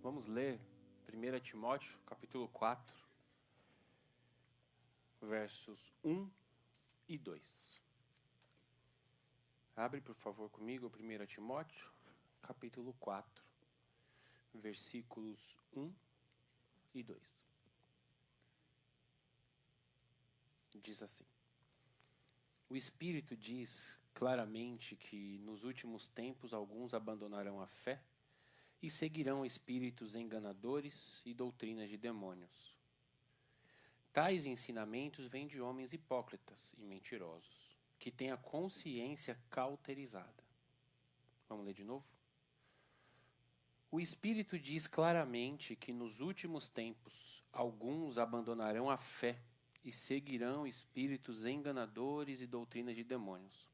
Vamos ler 1 Timóteo, capítulo 4, versos 1 e 2. Abre, por favor, comigo 1 Timóteo, capítulo 4, versículos 1 e 2. Diz assim: O Espírito diz claramente que nos últimos tempos alguns abandonarão a fé e seguirão espíritos enganadores e doutrinas de demônios. Tais ensinamentos vêm de homens hipócritas e mentirosos, que têm a consciência cauterizada. Vamos ler de novo? O Espírito diz claramente que nos últimos tempos alguns abandonarão a fé e seguirão espíritos enganadores e doutrinas de demônios.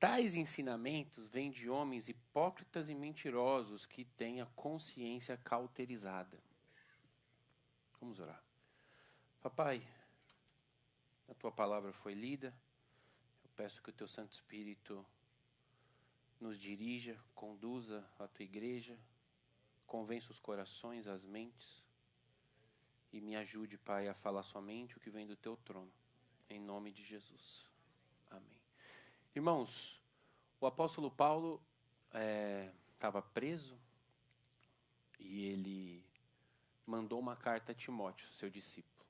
Tais ensinamentos vêm de homens hipócritas e mentirosos que têm a consciência cauterizada. Vamos orar. Papai, a Tua palavra foi lida. Eu peço que o Teu Santo Espírito nos dirija, conduza a Tua igreja, convença os corações, as mentes e me ajude, Pai, a falar somente o que vem do Teu trono. Em nome de Jesus. Amém. Irmãos, o apóstolo Paulo estava preso e ele mandou uma carta a Timóteo, seu discípulo.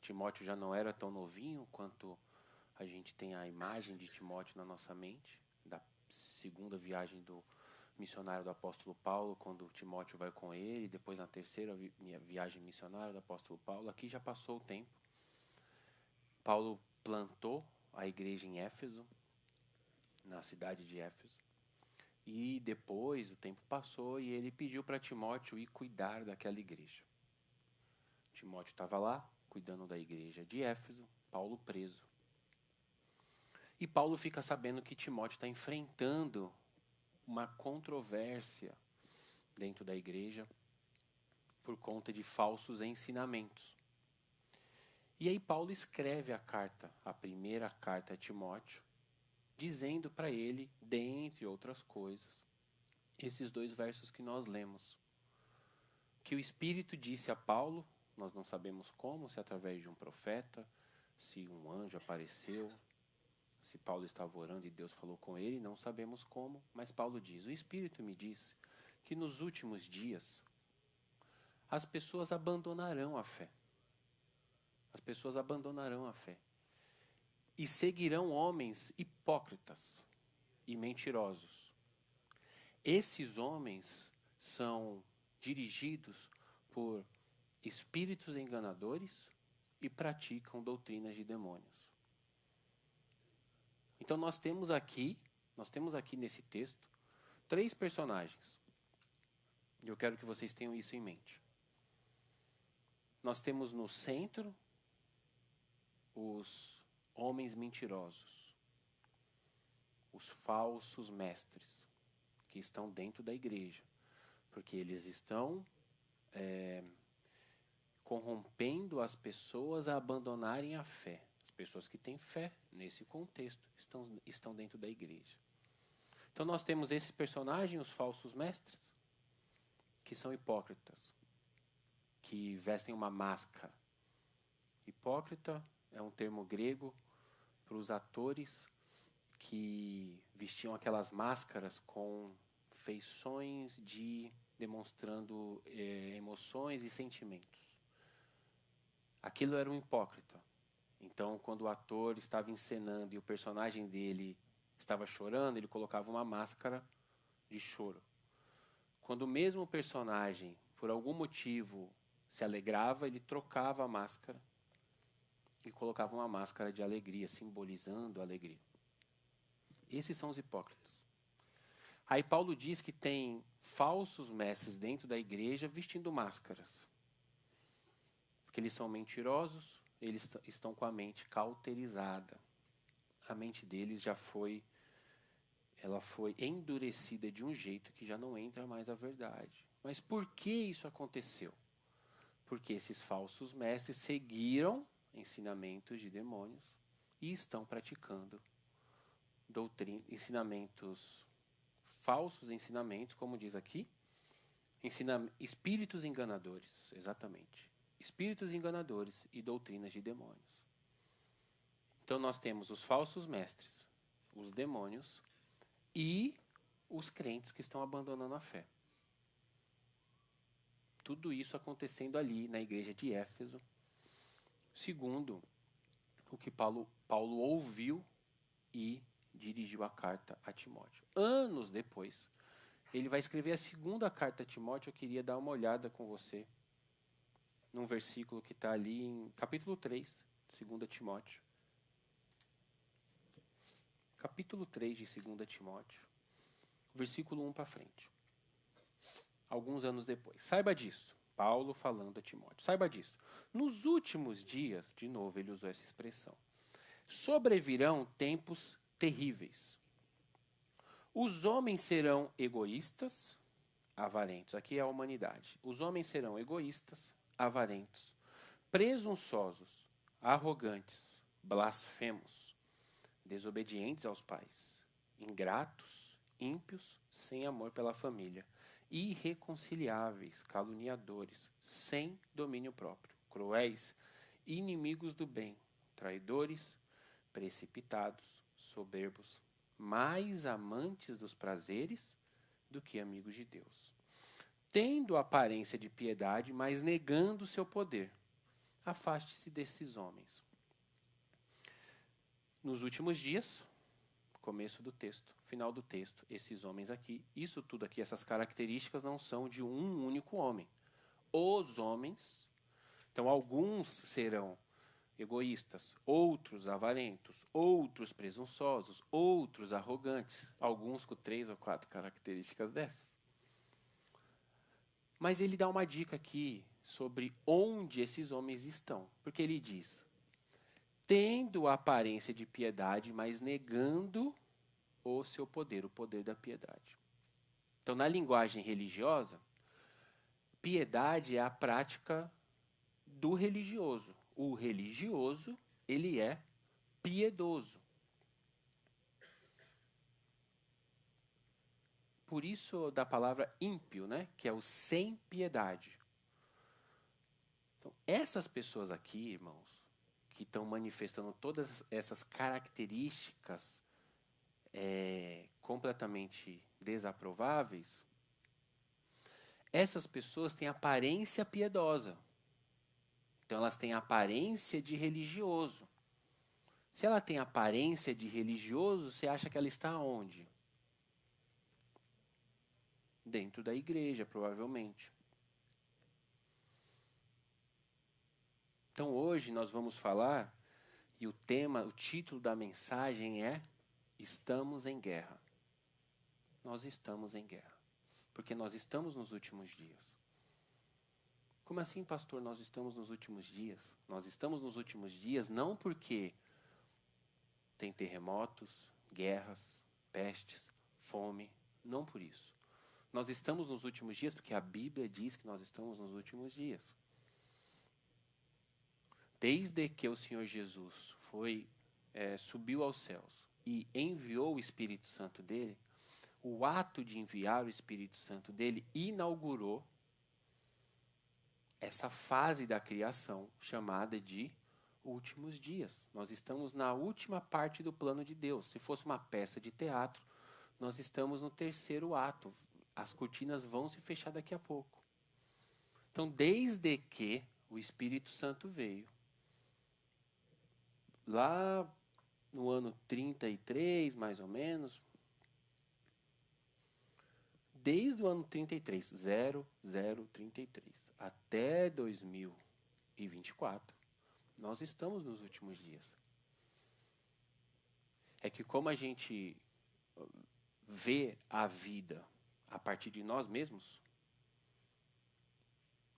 Timóteo já não era tão novinho quanto a gente tem a imagem de Timóteo na nossa mente, da segunda viagem do missionário do apóstolo Paulo, quando Timóteo vai com ele, depois na terceira viagem missionária do apóstolo Paulo. Aqui já passou o tempo. Paulo plantou a igreja em Éfeso, na cidade de Éfeso. E depois o tempo passou e ele pediu para Timóteo ir cuidar daquela igreja. Timóteo estava lá, cuidando da igreja de Éfeso, Paulo preso. E Paulo fica sabendo que Timóteo está enfrentando uma controvérsia dentro da igreja por conta de falsos ensinamentos. E aí Paulo escreve a carta, a primeira carta a Timóteo, dizendo para ele, dentre outras coisas, esses dois versos que nós lemos. Que o Espírito disse a Paulo, nós não sabemos como, se através de um profeta, se um anjo apareceu, se Paulo estava orando e Deus falou com ele, não sabemos como, mas Paulo diz, o Espírito me disse que nos últimos dias as pessoas abandonarão a fé. As pessoas abandonarão a fé. E seguirão homens hipócritas e mentirosos. Esses homens são dirigidos por espíritos enganadores e praticam doutrinas de demônios. Então nós temos aqui nesse texto, 3 personagens. E eu quero que vocês tenham isso em mente. Nós temos no centro os homens mentirosos, os falsos mestres, que estão dentro da igreja, porque eles estão corrompendo as pessoas a abandonarem a fé. As pessoas que têm fé, nesse contexto, estão dentro da igreja. Então nós temos esse personagem, os falsos mestres, que são hipócritas, que vestem uma máscara. Hipócrita é um termo grego para os atores que vestiam aquelas máscaras com feições demonstrando emoções e sentimentos. Aquilo era um hipócrita. Então, quando o ator estava encenando e o personagem dele estava chorando, ele colocava uma máscara de choro. Quando o mesmo personagem, por algum motivo, se alegrava, ele trocava a máscara e colocava uma máscara de alegria, simbolizando a alegria. Esses são os hipócritas. Aí Paulo diz que tem falsos mestres dentro da igreja vestindo máscaras. Porque eles são mentirosos, eles estão com a mente cauterizada. A mente deles ela foi endurecida de um jeito que já não entra mais a verdade. Mas por que isso aconteceu? Porque esses falsos mestres seguiram ensinamentos de demônios e estão praticando falsos ensinamentos, como diz aqui, espíritos enganadores, exatamente. Espíritos enganadores e doutrinas de demônios. Então nós temos os falsos mestres, os demônios e os crentes que estão abandonando a fé. Tudo isso acontecendo ali na igreja de Éfeso, segundo o que Paulo ouviu e dirigiu a carta a Timóteo. Anos depois, ele vai escrever a segunda carta a Timóteo. Eu queria dar uma olhada com você num versículo que está ali em capítulo 3, 2 Timóteo. Capítulo 3 de 2 Timóteo, versículo 1 para frente. Alguns anos depois. Saiba disso. Paulo falando a Timóteo. Saiba disso. Nos últimos dias, de novo ele usou essa expressão, sobrevirão tempos terríveis. Os homens serão egoístas, avarentos. Aqui é a humanidade. Os homens serão egoístas, avarentos, presunçosos, arrogantes, blasfemos, desobedientes aos pais, ingratos, ímpios, sem amor pela família, irreconciliáveis, caluniadores, sem domínio próprio, cruéis, inimigos do bem, traidores, precipitados, soberbos, mais amantes dos prazeres do que amigos de Deus, tendo aparência de piedade, mas negando seu poder. Afaste-se desses homens. Nos últimos dias, começo do texto, final do texto, esses homens aqui, isso tudo aqui, essas características não são de um único homem. Os homens, então alguns serão egoístas, outros avarentos, outros presunçosos, outros arrogantes, alguns com 3 ou 4 características dessas. Mas ele dá uma dica aqui sobre onde esses homens estão, porque ele diz: tendo a aparência de piedade, mas negando o seu poder, o poder da piedade. Então, na linguagem religiosa, piedade é a prática do religioso. O religioso, ele é piedoso. Por isso da palavra ímpio, né, que é o sem piedade. Então, essas pessoas aqui, irmãos, que estão manifestando todas essas características completamente desaprováveis, essas pessoas têm aparência piedosa. Então elas têm aparência de religioso. Se ela tem aparência de religioso, você acha que ela está onde? Dentro da igreja, provavelmente. Então hoje nós vamos falar, e o título da mensagem é: Estamos em guerra. Nós estamos em guerra. Porque nós estamos nos últimos dias. Como assim, pastor, nós estamos nos últimos dias? Nós estamos nos últimos dias não porque tem terremotos, guerras, pestes, fome, não por isso. Nós estamos nos últimos dias porque a Bíblia diz que nós estamos nos últimos dias. Desde que o Senhor Jesus subiu aos céus e enviou o Espírito Santo dele, o ato de enviar o Espírito Santo dele inaugurou essa fase da criação chamada de últimos dias. Nós estamos na última parte do plano de Deus. Se fosse uma peça de teatro, nós estamos no terceiro ato. As cortinas vão se fechar daqui a pouco. Então, desde que o Espírito Santo veio, lá no ano 33, mais ou menos, desde o ano 33, 0033, até 2024, nós estamos nos últimos dias. É que como a gente vê a vida a partir de nós mesmos,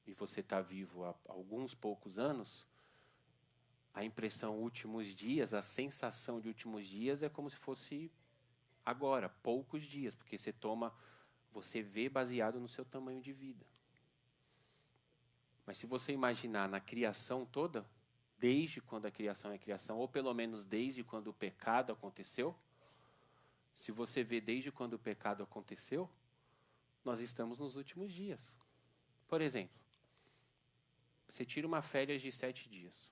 e você está vivo há alguns poucos anos, a impressão últimos dias, a sensação de últimos dias é como se fosse agora, poucos dias, porque você vê baseado no seu tamanho de vida. Mas se você imaginar na criação toda, desde quando a criação é criação, ou pelo menos desde quando o pecado aconteceu, se você vê desde quando o pecado aconteceu, nós estamos nos últimos dias. Por exemplo, você tira uma férias de 7 dias.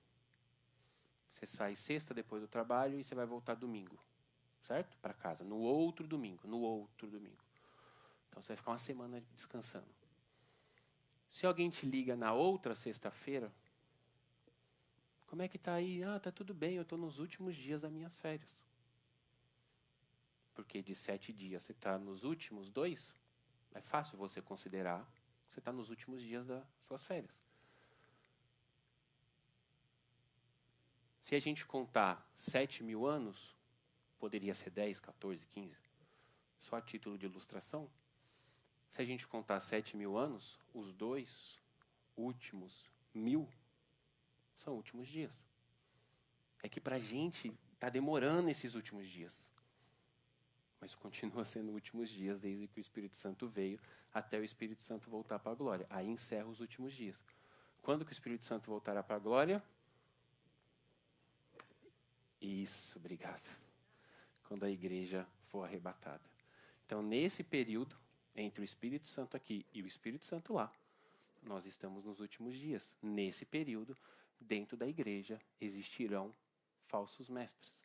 Você sai sexta depois do trabalho e você vai voltar domingo, certo? Para casa, no outro domingo. Então você vai ficar uma semana descansando. Se alguém te liga na outra sexta-feira, como é que tá aí? Ah, tá tudo bem, eu estou nos últimos dias das minhas férias. Porque de 7 dias você está nos últimos 2, é fácil você considerar que você está nos últimos dias das suas férias. Se a gente contar 7.000 anos, poderia ser 10, 14, 15, só a título de ilustração. Se a gente contar 7.000 anos, os 2 últimos 1.000 são últimos dias. É que para a gente está demorando esses últimos dias. Mas continua sendo últimos dias desde que o Espírito Santo veio até o Espírito Santo voltar para a glória. Aí encerra os últimos dias. Quando que o Espírito Santo voltará para a glória? Isso, obrigado. Quando a igreja for arrebatada. Então, nesse período, entre o Espírito Santo aqui e o Espírito Santo lá, nós estamos nos últimos dias. Nesse período, dentro da igreja, existirão falsos mestres.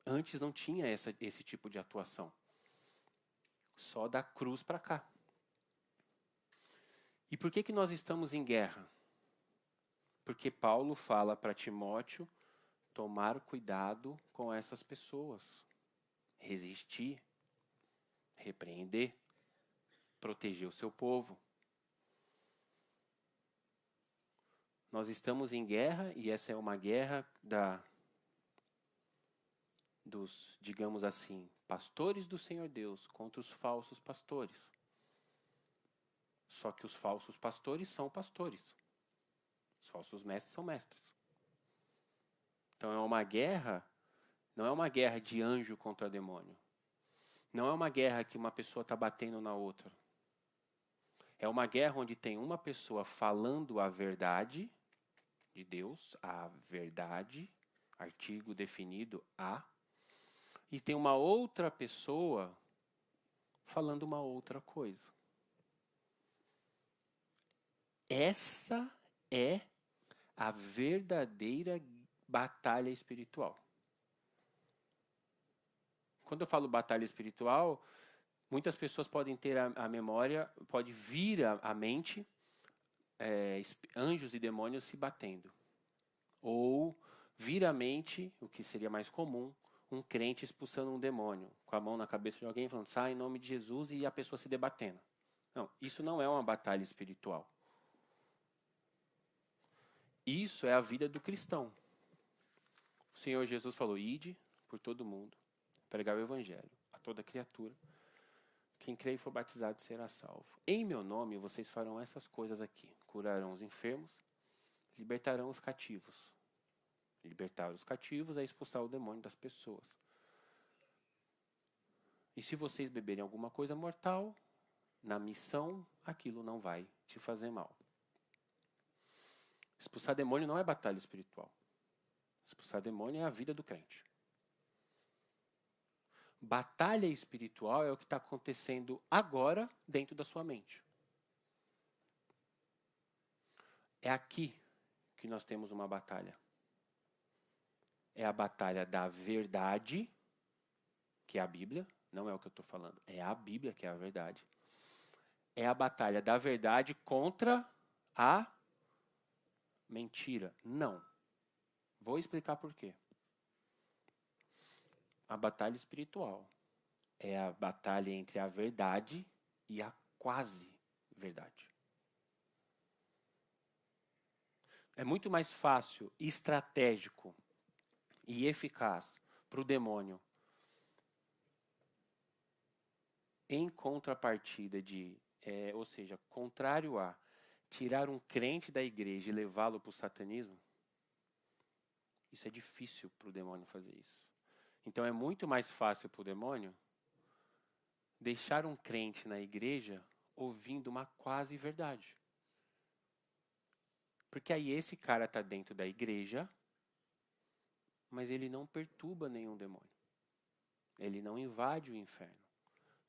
Antes não tinha esse tipo de atuação. Só da cruz para cá. E por que nós estamos em guerra? Porque Paulo fala para Timóteo tomar cuidado com essas pessoas. Resistir, repreender, proteger o seu povo. Nós estamos em guerra e essa é uma guerra dos, digamos assim, pastores do Senhor Deus contra os falsos pastores. Só que os falsos pastores são pastores. Os falsos mestres são mestres. Então é uma guerra, não é uma guerra de anjo contra demônio. Não é uma guerra que uma pessoa está batendo na outra. É uma guerra onde tem uma pessoa falando a verdade de Deus, a verdade, artigo definido a, e tem uma outra pessoa falando uma outra coisa. Essa é a verdadeira batalha espiritual. Quando eu falo batalha espiritual, muitas pessoas podem ter a memória, pode vir à mente anjos e demônios se batendo. Ou vir à mente, o que seria mais comum, um crente expulsando um demônio, com a mão na cabeça de alguém, falando, sai em nome de Jesus, e a pessoa se debatendo. Não, isso não é uma batalha espiritual. Isso é a vida do cristão. O Senhor Jesus falou, ide por todo mundo, pregar o evangelho a toda criatura. Quem crê e for batizado será salvo. Em meu nome vocês farão essas coisas aqui. Curarão os enfermos, libertarão os cativos. Libertar os cativos é expulsar o demônio das pessoas. E se vocês beberem alguma coisa mortal, na missão, aquilo não vai te fazer mal. Expulsar demônio não é batalha espiritual. Expulsar demônio é a vida do crente. Batalha espiritual é o que está acontecendo agora dentro da sua mente. É aqui que nós temos uma batalha. É a batalha da verdade, que é a Bíblia, não é o que eu estou falando, é a Bíblia que é a verdade. É a batalha da verdade contra a mentira. Não. Vou explicar por quê. A batalha espiritual é a batalha entre a verdade e a quase verdade. É muito mais fácil, estratégico e eficaz para o demônio, em contrapartida ou seja, contrário a tirar um crente da igreja e levá-lo para o satanismo. Isso é difícil para o demônio fazer isso. Então é muito mais fácil para o demônio deixar um crente na igreja ouvindo uma quase verdade. Porque aí esse cara está dentro da igreja, mas ele não perturba nenhum demônio. Ele não invade o inferno.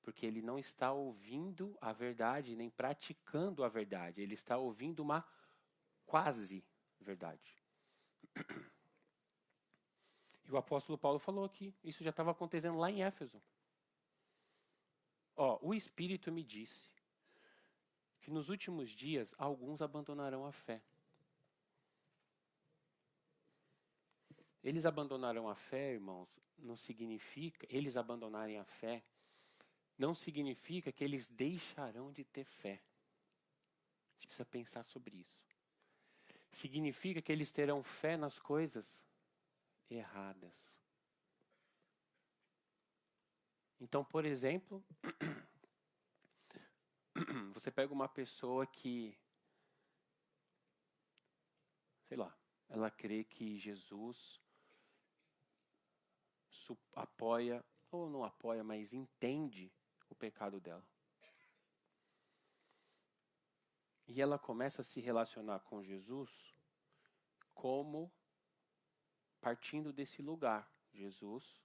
Porque ele não está ouvindo a verdade, nem praticando a verdade. Ele está ouvindo uma quase verdade. E o apóstolo Paulo falou aqui, isso já estava acontecendo lá em Éfeso. O Espírito me disse que nos últimos dias alguns abandonarão a fé. Eles abandonarão a fé, irmãos, não significa, eles abandonarem a fé, não significa que eles deixarão de ter fé. A gente precisa pensar sobre isso. Significa que eles terão fé nas coisas erradas. Então, por exemplo, você pega uma pessoa que, sei lá, ela crê que Jesus apoia, ou não apoia, mas entende o pecado dela. E ela começa a se relacionar com Jesus como partindo desse lugar. Jesus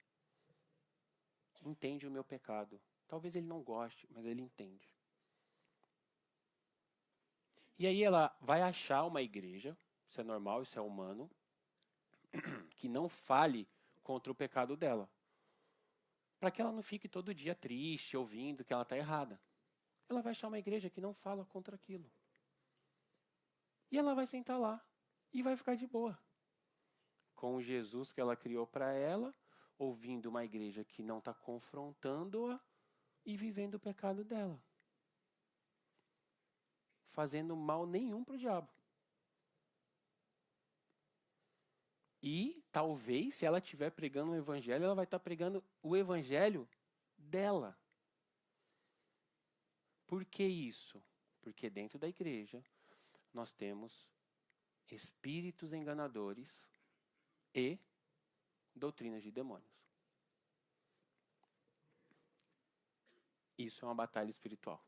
entende o meu pecado. Talvez ele não goste, mas ele entende. E aí ela vai achar uma igreja, isso é normal, isso é humano, que não fale contra o pecado dela. Para que ela não fique todo dia triste, ouvindo que ela está errada. Ela vai achar uma igreja que não fala contra aquilo. E ela vai sentar lá e vai ficar de boa. Com o Jesus que ela criou para ela, ouvindo uma igreja que não está confrontando-a e vivendo o pecado dela. Fazendo mal nenhum para o diabo. E talvez, se ela estiver pregando o evangelho, ela vai estar pregando o evangelho dela. Por que isso? Porque dentro da igreja nós temos espíritos enganadores e doutrinas de demônios. Isso é uma batalha espiritual.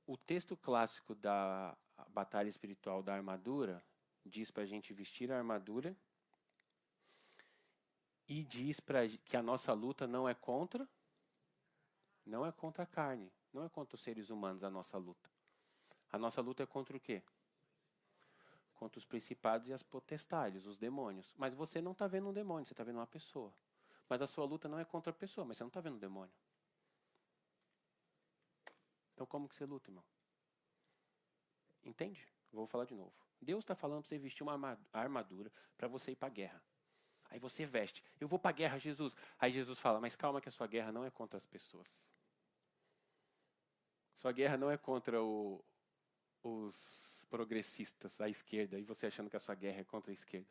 O texto clássico da batalha espiritual da armadura diz para a gente vestir a armadura e diz que a nossa luta não é contra a carne, não é contra os seres humanos a nossa luta. A nossa luta é contra o quê? Contra os principados e as potestades, os demônios. Mas você não está vendo um demônio, você está vendo uma pessoa. Mas a sua luta não é contra a pessoa, mas você não está vendo um demônio. Então como que você luta, irmão? Entende? Vou falar de novo. Deus está falando para você vestir uma armadura para você ir para a guerra. Aí você veste. Eu vou para a guerra, Jesus. Aí Jesus fala, mas calma que a sua guerra não é contra as pessoas. Sua guerra não é contra os progressistas, a esquerda, e você achando que a sua guerra é contra a esquerda.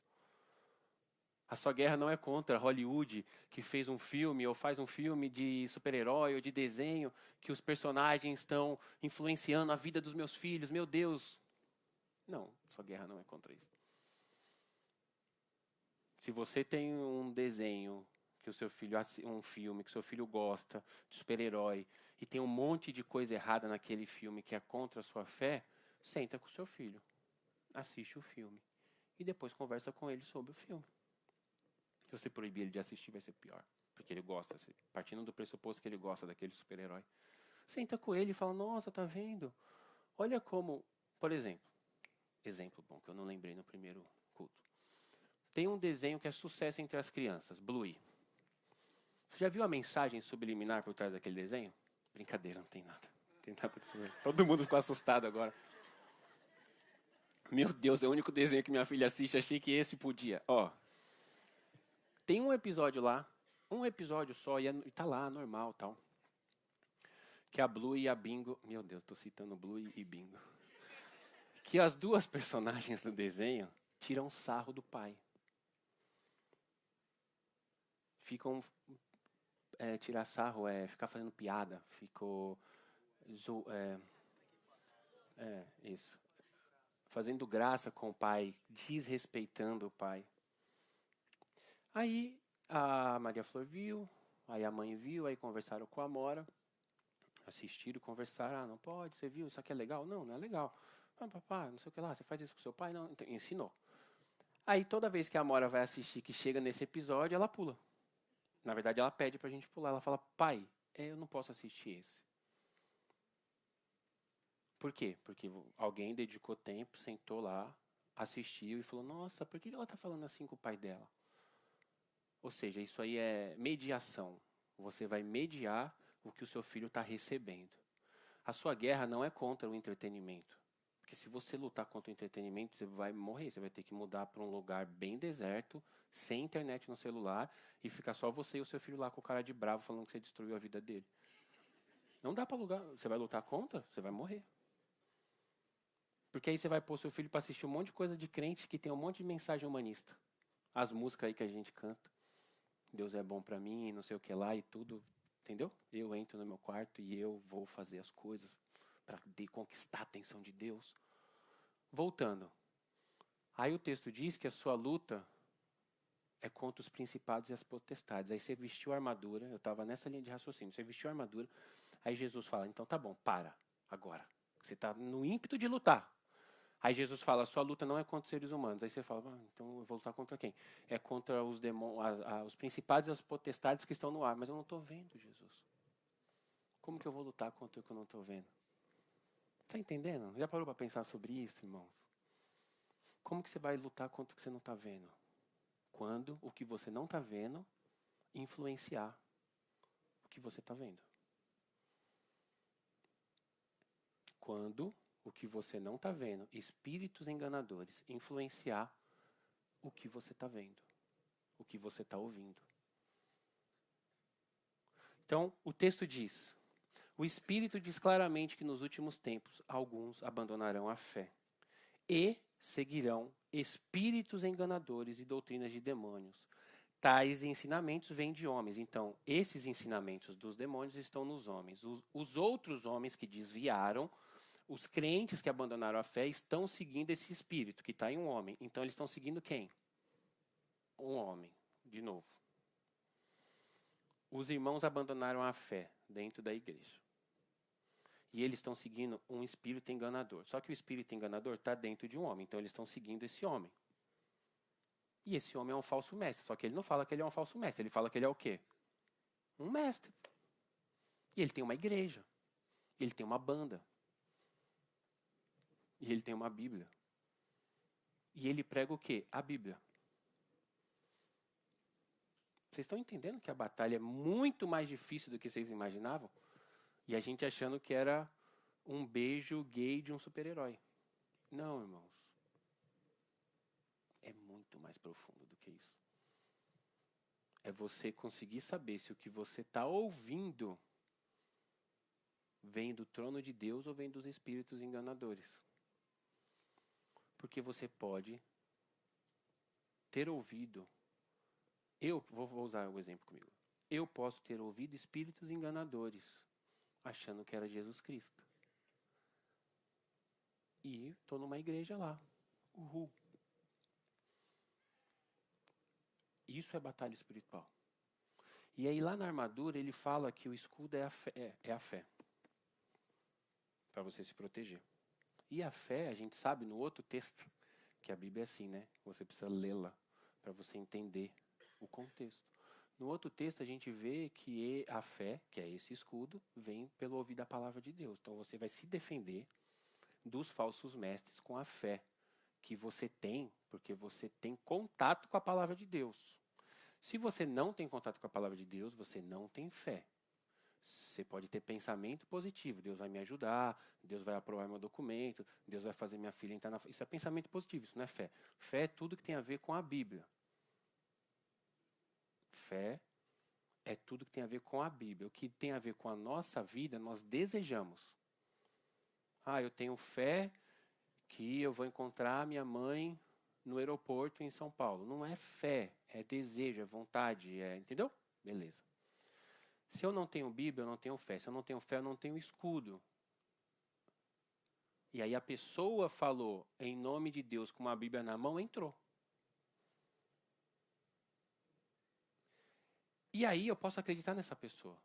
A sua guerra não é contra Hollywood, que fez um filme ou faz um filme de super-herói ou de desenho, que os personagens estão influenciando a vida dos meus filhos. Meu Deus! Não, sua guerra não é contra isso. Se você tem um desenho que o seu filho, um filme que o seu filho gosta, de super-herói, e tem um monte de coisa errada naquele filme que é contra a sua fé, senta com o seu filho, assiste o filme e depois conversa com ele sobre o filme. Se você proibir ele de assistir, vai ser pior, porque ele gosta, partindo do pressuposto que ele gosta daquele super-herói. Senta com ele e fala, nossa, tá vendo? Olha como, por exemplo bom, que eu não lembrei no primeiro culto. Tem um desenho que é sucesso entre as crianças, Bluey. Você já viu a mensagem subliminar por trás daquele desenho? Brincadeira, não tem nada. Não tem nada disso. Todo mundo ficou assustado agora. Meu Deus, é o único desenho que minha filha assiste, achei que esse podia. Tem um episódio lá, um episódio só, e tá lá, normal, tal. Que a Bluey e a Bingo... Meu Deus, tô citando Bluey e Bingo. Que as duas personagens do desenho tiram sarro do pai. Ficam... tirar sarro ficar fazendo piada. Ficou... isso. Fazendo graça com o pai, desrespeitando o pai. Aí a Maria Flor viu, aí a mãe viu, aí conversaram com a Amora. Assistiram, conversaram, não pode, você viu, isso aqui é legal? Não, não é legal. Papai, não sei o que lá, você faz isso com seu pai? Não, então, ensinou. Aí toda vez que a Amora vai assistir, que chega nesse episódio, ela pula. Na verdade, ela pede para a gente pular. Ela fala, pai, eu não posso assistir esse. Por quê? Porque alguém dedicou tempo, sentou lá, assistiu e falou, nossa, por que ela está falando assim com o pai dela? Ou seja, isso aí é mediação. Você vai mediar o que o seu filho está recebendo. A sua guerra não é contra o entretenimento. Porque se você lutar contra o entretenimento, você vai morrer. Você vai ter que mudar para um lugar bem deserto, sem internet no celular, e ficar só você e o seu filho lá com cara de bravo falando que você destruiu a vida dele. Não dá para lutar. Você vai lutar contra, você vai morrer. Porque aí você vai pôr seu filho para assistir um monte de coisa de crente que tem um monte de mensagem humanista. As músicas aí que a gente canta. Deus é bom para mim, não sei o que lá e tudo. Entendeu? Eu entro no meu quarto e eu vou fazer as coisas para conquistar a atenção de Deus. Voltando. Aí o texto diz que a sua luta é contra os principados e as potestades. Aí você vestiu a armadura, eu estava nessa linha de raciocínio, você vestiu a armadura, aí Jesus fala, então tá bom, para, agora. Você está no ímpeto de lutar. Aí Jesus fala, a sua luta não é contra os seres humanos. Aí você fala, então eu vou lutar contra quem? É contra os demônios, os principados e as potestades que estão no ar. Mas eu não estou vendo, Jesus. Como que eu vou lutar contra o que eu não estou vendo? Está entendendo? Já parou para pensar sobre isso, irmãos? Como que você vai lutar contra o que você não está vendo? Quando o que você não está vendo influenciar o que você está vendo. Quando o que você não está vendo, espíritos enganadores, influenciar o que você está vendo, o que você está ouvindo. Então, o texto diz, o Espírito diz claramente que nos últimos tempos alguns abandonarão a fé e seguirão espíritos enganadores e doutrinas de demônios. Tais ensinamentos vêm de homens. Então, esses ensinamentos dos demônios estão nos homens. Os outros homens que desviaram, os crentes que abandonaram a fé, estão seguindo esse espírito que está em um homem. Então, eles estão seguindo quem? Um homem, de novo. Os irmãos abandonaram a fé dentro da igreja. E eles estão seguindo um espírito enganador. Só que o espírito enganador está dentro de um homem. Então, eles estão seguindo esse homem. E esse homem é um falso mestre. Só que ele não fala que ele é um falso mestre. Ele fala que ele é o quê? Um mestre. E ele tem uma igreja. Ele tem uma banda. E ele tem uma Bíblia. E ele prega o quê? A Bíblia. Vocês estão entendendo que a batalha é muito mais difícil do que vocês imaginavam? E a gente achando que era um beijo gay de um super-herói. Não, irmãos. É muito mais profundo do que isso. É você conseguir saber se o que você está ouvindo vem do trono de Deus ou vem dos espíritos enganadores. Porque você pode ter ouvido. Eu vou usar o exemplo comigo. Eu posso ter ouvido espíritos enganadores, achando que era Jesus Cristo. E estou numa igreja lá. Uhul. Isso é batalha espiritual. E aí lá na armadura ele fala que o escudo é a fé. Para você se proteger. E a fé, a gente sabe no outro texto, que a Bíblia é assim, né? Você precisa lê-la para você entender o contexto. No outro texto a gente vê que a fé, que é esse escudo, vem pelo ouvir da palavra de Deus. Então você vai se defender dos falsos mestres com a fé que você tem, porque você tem contato com a palavra de Deus. Se você não tem contato com a palavra de Deus, você não tem fé. Você pode ter pensamento positivo. Deus vai me ajudar, Deus vai aprovar meu documento, Deus vai fazer minha filha entrar na... Isso é pensamento positivo, isso não é fé. Fé é tudo que tem a ver com a Bíblia. Fé é tudo que tem a ver com a Bíblia. O que tem a ver com a nossa vida, nós desejamos. Eu tenho fé que eu vou encontrar minha mãe no aeroporto em São Paulo. Não é fé, é desejo, é vontade, entendeu? Beleza. Se eu não tenho Bíblia, eu não tenho fé. Se eu não tenho fé, eu não tenho escudo. E aí a pessoa falou, em nome de Deus, com uma Bíblia na mão, entrou. E aí eu posso acreditar nessa pessoa.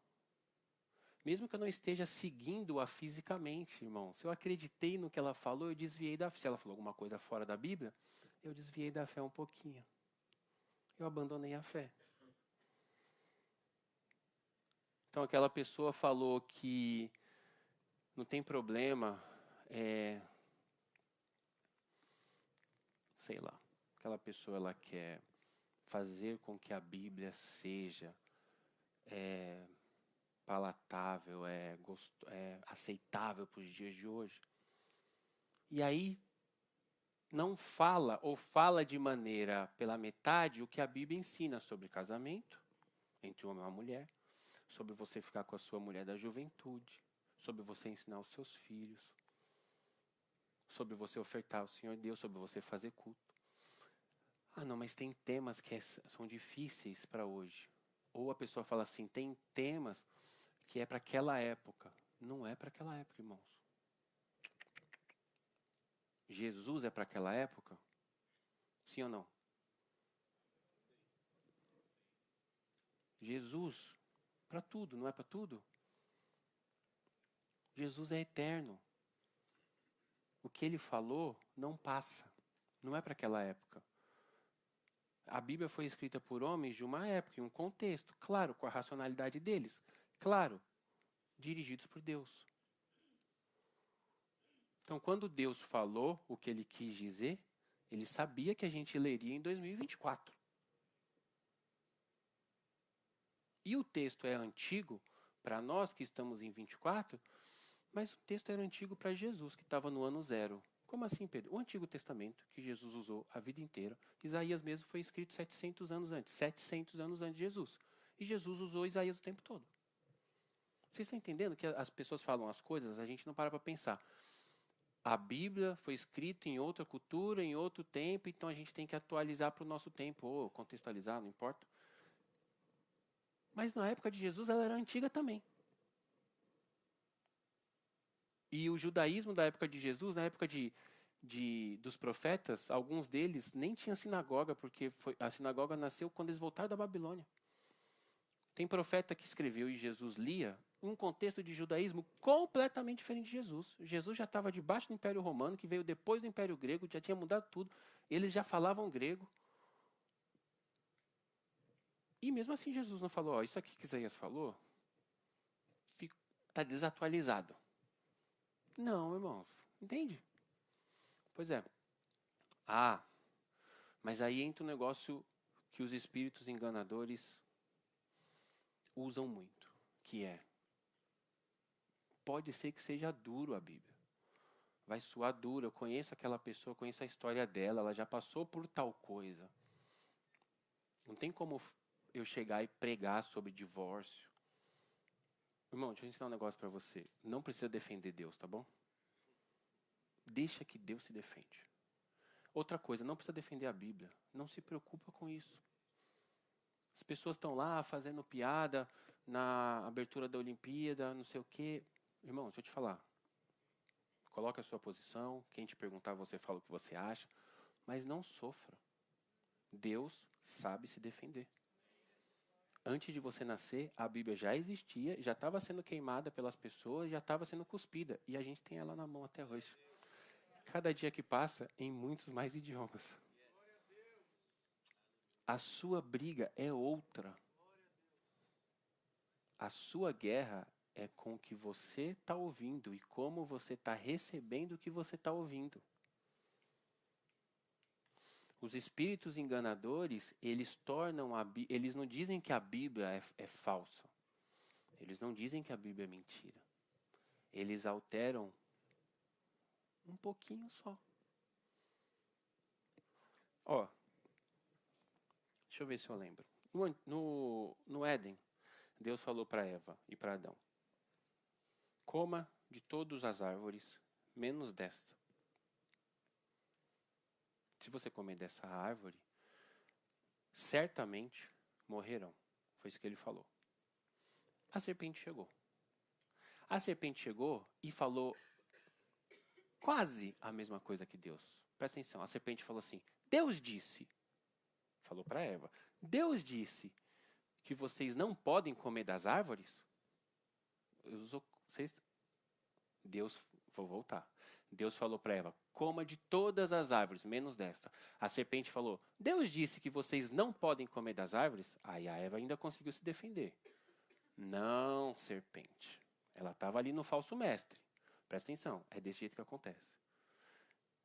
Mesmo que eu não esteja seguindo-a fisicamente, irmão. Se eu acreditei no que ela falou, eu desviei da fé. Se ela falou alguma coisa fora da Bíblia, eu desviei da fé um pouquinho. Eu abandonei a fé. Então aquela pessoa falou que não tem problema, sei lá, aquela pessoa ela quer fazer com que a Bíblia seja palatável, aceitável para os dias de hoje. E aí não fala ou fala de maneira pela metade o que a Bíblia ensina sobre casamento entre um homem e uma mulher, sobre você ficar com a sua mulher da juventude, sobre você ensinar os seus filhos, sobre você ofertar ao Senhor Deus, sobre você fazer culto. Ah, não, mas tem temas que são difíceis para hoje. Ou a pessoa fala assim, tem temas que é para aquela época. Não é para aquela época, irmãos. Jesus é para aquela época? Sim ou não? Jesus, para tudo, não é para tudo? Jesus é eterno. O que ele falou não passa. Não é para aquela época. A Bíblia foi escrita por homens de uma época, em um contexto, claro, com a racionalidade deles, claro, dirigidos por Deus. Então, quando Deus falou o que ele quis dizer, ele sabia que a gente leria em 2024. E o texto é antigo para nós que estamos em 24, mas o texto era antigo para Jesus, que estava no ano 0. Como assim, Pedro? O Antigo Testamento, que Jesus usou a vida inteira, Isaías mesmo foi escrito 700 anos antes, 700 anos antes de Jesus. E Jesus usou Isaías o tempo todo. Vocês estão entendendo que as pessoas falam as coisas, a gente não para pensar. A Bíblia foi escrita em outra cultura, em outro tempo, então a gente tem que atualizar para o nosso tempo, ou contextualizar, não importa. Mas na época de Jesus ela era antiga também. E o judaísmo da época de Jesus, na época dos profetas, alguns deles nem tinham sinagoga, porque a sinagoga nasceu quando eles voltaram da Babilônia. Tem profeta que escreveu e Jesus lia um contexto de judaísmo completamente diferente de Jesus. Jesus já estava debaixo do Império Romano, que veio depois do Império Grego, já tinha mudado tudo. Eles já falavam grego. E mesmo assim Jesus não falou, isso aqui que Isaías falou, está desatualizado. Não, irmãos. Entende? Pois é. Ah, mas aí entra um negócio que os espíritos enganadores usam muito, que é, pode ser que seja duro a Bíblia. Vai soar duro, eu conheço aquela pessoa, eu conheço a história dela, ela já passou por tal coisa. Não tem como eu chegar e pregar sobre divórcio. Irmão, deixa eu ensinar um negócio para você. Não precisa defender Deus, tá bom? Deixa que Deus se defende. Outra coisa, não precisa defender a Bíblia. Não se preocupa com isso. As pessoas estão lá fazendo piada na abertura da Olimpíada, não sei o quê. Irmão, deixa eu te falar. Coloque a sua posição. Quem te perguntar, você fala o que você acha. Mas não sofra. Deus sabe se defender. Antes de você nascer, a Bíblia já existia, já estava sendo queimada pelas pessoas, já estava sendo cuspida. E a gente tem ela na mão até hoje. Cada dia que passa, em muitos mais idiomas. A sua briga é outra. A sua guerra é com o que você está ouvindo e como você está recebendo o que você está ouvindo. Os espíritos enganadores, eles não dizem que a Bíblia é falsa. Eles não dizem que a Bíblia é mentira. Eles alteram um pouquinho só. Ó, deixa eu ver se eu lembro. No Éden, Deus falou para Eva e para Adão: coma de todas as árvores, menos desta. Se você comer dessa árvore, certamente morrerão. Foi isso que ele falou. A serpente chegou. A serpente chegou e falou quase a mesma coisa que Deus. Presta atenção, a serpente falou assim: Deus disse, falou para Eva, Deus disse que vocês não podem comer das árvores? Deus, vou voltar. Deus falou para Eva: coma de todas as árvores, menos desta. A serpente falou: Deus disse que vocês não podem comer das árvores? Aí a Eva ainda conseguiu se defender. Não, serpente. Ela estava ali no falso mestre. Presta atenção, é desse jeito que acontece.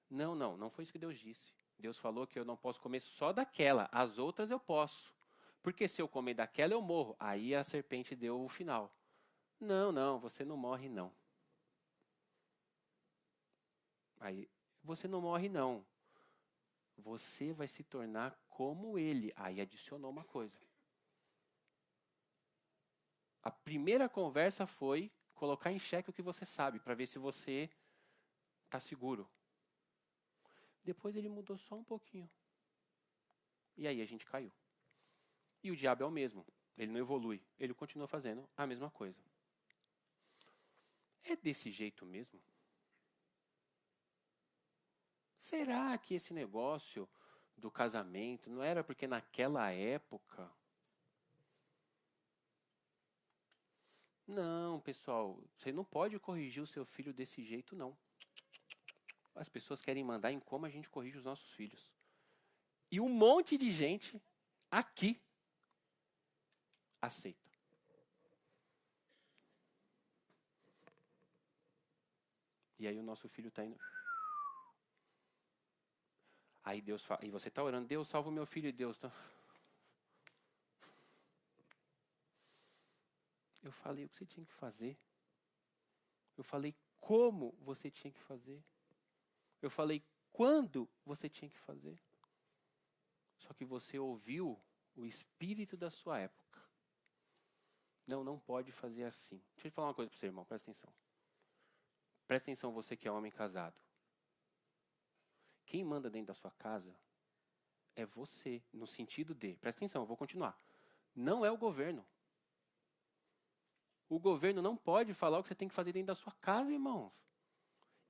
Não, não, não foi isso que Deus disse. Deus falou que eu não posso comer só daquela, as outras eu posso. Porque se eu comer daquela eu morro. Aí a serpente deu o final. Não, não, você não morre não. Aí, você não morre não. Você vai se tornar como ele. Aí adicionou uma coisa. A primeira conversa foi colocar em xeque o que você sabe, para ver se você está seguro. Depois ele mudou só um pouquinho. E aí a gente caiu. E o diabo é o mesmo. Ele não evolui. Ele continua fazendo a mesma coisa. É desse jeito mesmo? Será que esse negócio do casamento não era porque naquela época... Não, pessoal, você não pode corrigir o seu filho desse jeito, não. As pessoas querem mandar em como a gente corrige os nossos filhos. E um monte de gente aqui aceita. E aí o nosso filho está indo... Aí Deus fala, e você está orando, Deus salva o meu filho, e Deus está... Eu falei o que você tinha que fazer. Eu falei como você tinha que fazer. Eu falei quando você tinha que fazer. Só que você ouviu o espírito da sua época. Não, não pode fazer assim. Deixa eu falar uma coisa para você, irmão, presta atenção. Presta atenção você que é homem casado. Quem manda dentro da sua casa é você, no sentido de... Presta atenção, eu vou continuar. Não é o governo. O governo não pode falar o que você tem que fazer dentro da sua casa, irmãos.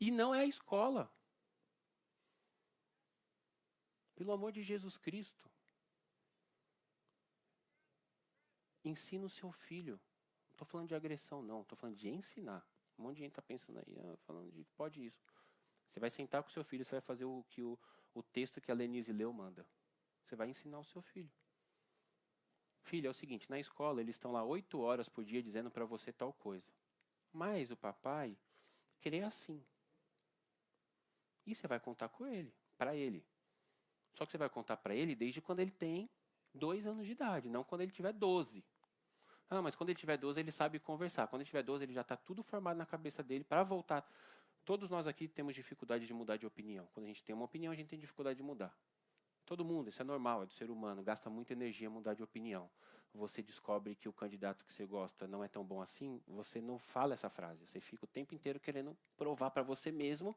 E não é a escola. Pelo amor de Jesus Cristo. Ensina o seu filho. Não estou falando de agressão, não. Estou falando de ensinar. Um monte de gente está pensando aí, falando de pode isso. Você vai sentar com o seu filho, você vai fazer o que o texto que a Lenise leu manda. Você vai ensinar o seu filho. Filho, é o seguinte, na escola eles estão lá 8 horas por dia dizendo para você tal coisa. Mas o papai queria assim. E você vai contar com ele, para ele. Só que você vai contar para ele desde quando ele tem 2 anos de idade, não quando ele tiver 12. Ah, mas quando ele tiver 12 ele sabe conversar. Quando ele tiver 12 ele já está tudo formado na cabeça dele para voltar. Todos nós aqui temos dificuldade de mudar de opinião. Quando a gente tem uma opinião, a gente tem dificuldade de mudar. Todo mundo, isso é normal, é do ser humano. Gasta muita energia mudar de opinião. Você descobre que o candidato que você gosta não é tão bom assim, você não fala essa frase. Você fica o tempo inteiro querendo provar para você mesmo,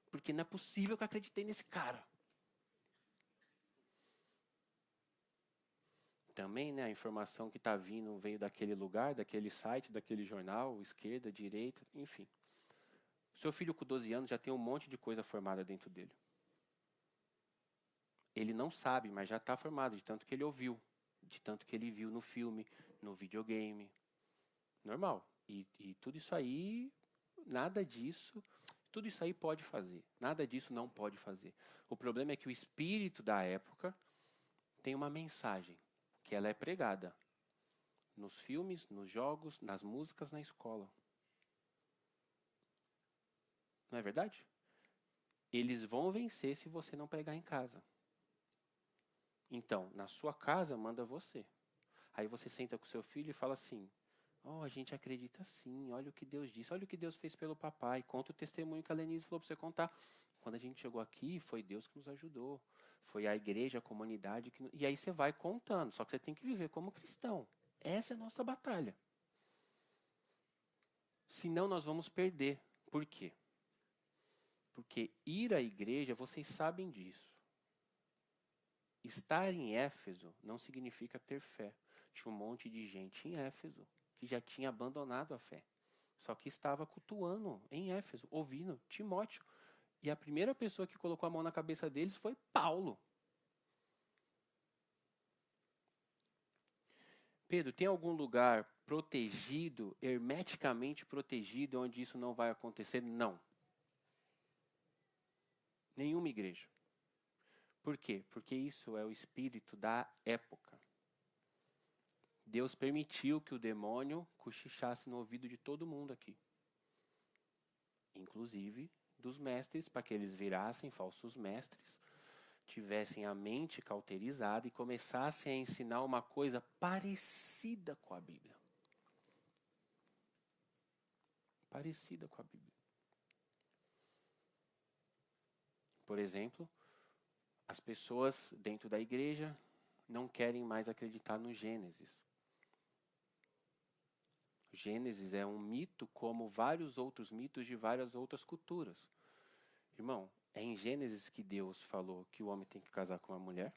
porque não é possível que eu acreditei nesse cara. Também, né, a informação que está vindo veio daquele lugar, daquele site, daquele jornal, esquerda, direita, enfim. O seu filho com 12 anos já tem um monte de coisa formada dentro dele. Ele não sabe, mas já está formado, de tanto que ele ouviu, de tanto que ele viu no filme, no videogame. Normal. E tudo isso aí, nada disso, tudo isso aí pode fazer. Nada disso não pode fazer. O problema é que o espírito da época tem uma mensagem, que ela é pregada nos filmes, nos jogos, nas músicas, na escola. Não é verdade? Eles vão vencer se você não pregar em casa. Então, na sua casa, manda você. Aí você senta com seu filho e fala assim, a gente acredita sim, olha o que Deus disse, olha o que Deus fez pelo papai, conta o testemunho que a Lenise falou para você contar. Quando a gente chegou aqui, foi Deus que nos ajudou, foi a igreja, a comunidade, e aí você vai contando, só que você tem que viver como cristão. Essa é a nossa batalha. Senão nós vamos perder. Por quê? Porque ir à igreja, vocês sabem disso. Estar em Éfeso não significa ter fé. Tinha um monte de gente em Éfeso que já tinha abandonado a fé. Só que estava cultuando em Éfeso, ouvindo Timóteo. E a primeira pessoa que colocou a mão na cabeça deles foi Paulo. Pedro, tem algum lugar protegido, hermeticamente protegido, onde isso não vai acontecer? Não. Nenhuma igreja. Por quê? Porque isso é o espírito da época. Deus permitiu que o demônio cochichasse no ouvido de todo mundo aqui, inclusive dos mestres, para que eles virassem falsos mestres, tivessem a mente cauterizada e começassem a ensinar uma coisa parecida com a Bíblia. Parecida com a Bíblia. Por exemplo, as pessoas dentro da igreja não querem mais acreditar no Gênesis. Gênesis é um mito como vários outros mitos de várias outras culturas. Irmão, é em Gênesis que Deus falou que o homem tem que casar com uma mulher.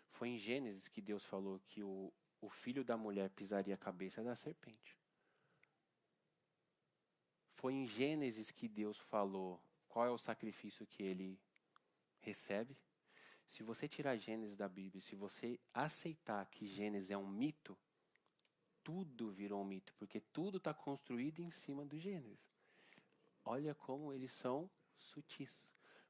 Foi em Gênesis que Deus falou que o filho da mulher pisaria a cabeça da serpente. Foi em Gênesis que Deus falou qual é o sacrifício que ele recebe. Se você tirar Gênesis da Bíblia, se você aceitar que Gênesis é um mito, tudo virou um mito, porque tudo está construído em cima do Gênesis. Olha como eles são sutis.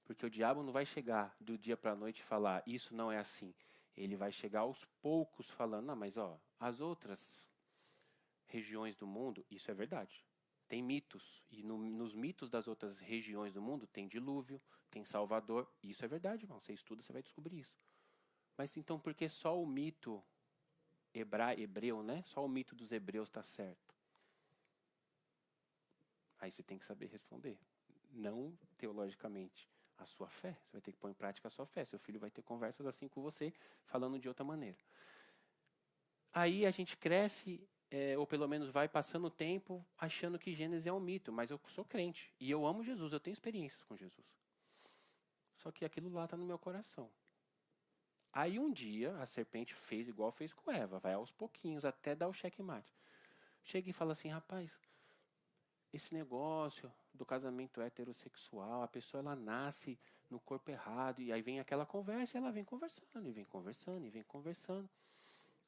Porque o diabo não vai chegar do dia para a noite e falar, isso não é assim. Ele vai chegar aos poucos falando, não, mas ó, as outras regiões do mundo, isso é verdade. Tem mitos, e nos mitos das outras regiões do mundo tem dilúvio, tem Salvador, e isso é verdade, irmão. Você estuda, você vai descobrir isso. Mas então por que só o mito hebreu, né? Só o mito dos hebreus está certo? Aí você tem que saber responder. Não teologicamente a sua fé. Você vai ter que pôr em prática a sua fé. Seu filho vai ter conversas assim com você, falando de outra maneira. Aí a gente cresce, ou pelo menos vai passando o tempo, achando que Gênesis é um mito. Mas eu sou crente e eu amo Jesus, eu tenho experiências com Jesus. Só que aquilo lá está no meu coração. Aí um dia a serpente fez igual fez com Eva, vai aos pouquinhos até dar o checkmate. Chega e fala assim, rapaz, esse negócio do casamento heterossexual, a pessoa ela nasce no corpo errado, e aí vem aquela conversa e ela vem conversando, e vem conversando, e vem conversando.